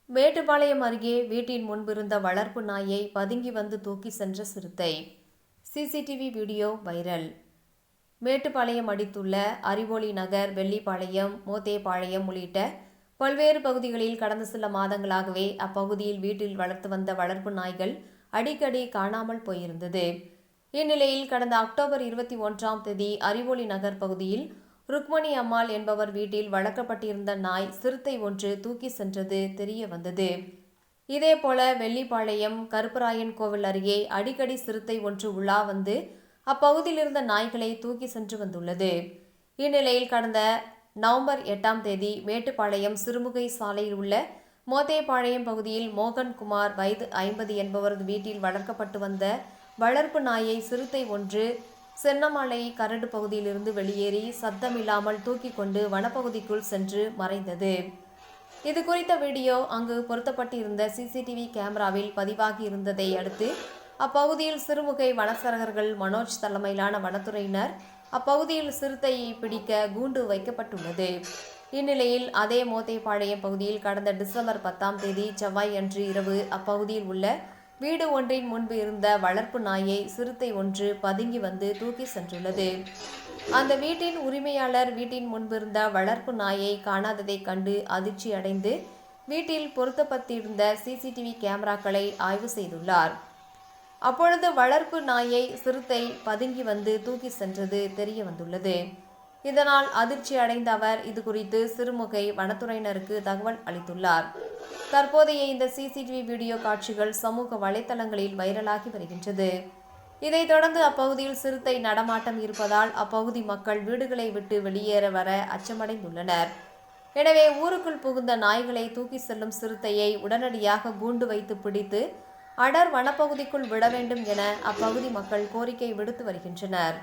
மேட்டுப்பாளையம் அருகே வீட்டின் முன்பிருந்த வளர்ப்பு நாயை பதுங்கி வந்து தூக்கி சென்ற சிறுத்தை. CCTV video viral. மேட்டுப்பாளையம் அடுத்துள்ள அறிவொளி நகர், வெள்ளிப்பாளையம், மோத்தேபாளையம் உள்ளிட்ட பல்வேறு பகுதிகளில் கடந்த சில மாதங்களாகவே அப்பகுதியில் வீட்டில் வளர்த்து வந்த வளர்ப்பு நாய்கள் அடிக்கடி காணாமல் போயிருந்தது. இந்நிலையில் கடந்த அக்டோபர் 21ஆம் தேதி அறிவொளி நகர் பகுதியில் ருக்மணி அம்மாள் என்பவர் வீட்டில் வளர்க்கப்பட்டிருந்த நாய் சிறுத்தை ஒன்று தூக்கி சென்றது தெரிய வந்தது. இதேபோல வெள்ளிப்பாளையம் கருப்பராயன் கோவில் அருகே அடிக்கடி சிறுத்தை ஒன்று உலா வந்து அப்பகுதியில் இருந்த நாய்களை தூக்கி சென்று வந்துள்ளது. இந்நிலையில் கடந்த நவம்பர் 8ஆம் தேதி மேட்டுப்பாளையம் சிறுமுகை சாலையில் உள்ள மோத்தேபாளையம் பகுதியில் மோகன்குமார் வயது 50 என்பவரது வீட்டில் வளர்க்கப்பட்டு வந்த வளர்ப்பு நாயை சிறுத்தை ஒன்று சென்னமலை கரடு பகுதியிலிருந்து வெளியேறி சத்தமில்லாமல் தூக்கி கொண்டு வனப்பகுதிக்குள் சென்று மறைந்தது. இது குறித்த வீடியோ அங்கு பொருத்தப்பட்டிருந்த சிசிடிவி கேமராவில் பதிவாகி இருந்ததை அடுத்து அப்பகுதியில் சிறுமுகை வனச்சரகர்கள் மனோஜ் தலைமையிலான வனத்துறையினர் அப்பகுதியில் சிறுத்தையை பிடிக்க கூண்டு வைக்கப்பட்டுள்ளது. இந்நிலையில் அதே மோத்தேபாளையம் பகுதியில் கடந்த டிசம்பர் 10ஆம் தேதி செவ்வாய் அன்று இரவு அப்பகுதியில் உள்ள வீடு ஒன்றின் முன்பு இருந்த வளர்ப்பு நாயை சிறுத்தை ஒன்று பதுங்கி வந்து தூக்கி சென்றுள்ளது. அந்த வீட்டின் உரிமையாளர் வீட்டின் முன்பிருந்த வளர்ப்பு நாயை காணாததை கண்டு அதிர்ச்சி அடைந்து வீட்டில் பொருத்தப்பட்டிருந்த சிசிடிவி கேமராக்களை ஆய்வு செய்துள்ளார். அப்பொழுது வளர்ப்பு நாயை சிறுத்தை பதுங்கி வந்து தூக்கி சென்றது தெரிய வந்துள்ளது. இதனால் அதிர்ச்சி அடைந்த அவர் இதுகுறித்து சிறுமுகை வனத்துறையினருக்கு தகவல் அளித்துள்ளார். தற்போதைய இந்த சிசிடிவி வீடியோ காட்சிகள் சமூக வலைதளங்களில் வைரலாகி வருகின்றது. இதைத் தொடர்ந்து அப்பகுதியில் சிறுத்தை நடமாட்டம் இருப்பதால் அப்பகுதி மக்கள் வீடுகளை விட்டு வெளியேற வர அச்சமடைந்துள்ளனர். எனவே ஊருக்குள் புகுந்த நாய்களை தூக்கி செல்லும் சிறுத்தையை உடனடியாக கூண்டு வைத்து பிடித்து அடர் வனப்பகுதிக்குள் விட வேண்டும் என அப்பகுதி மக்கள் கோரிக்கை விடுத்து வருகின்றனர்.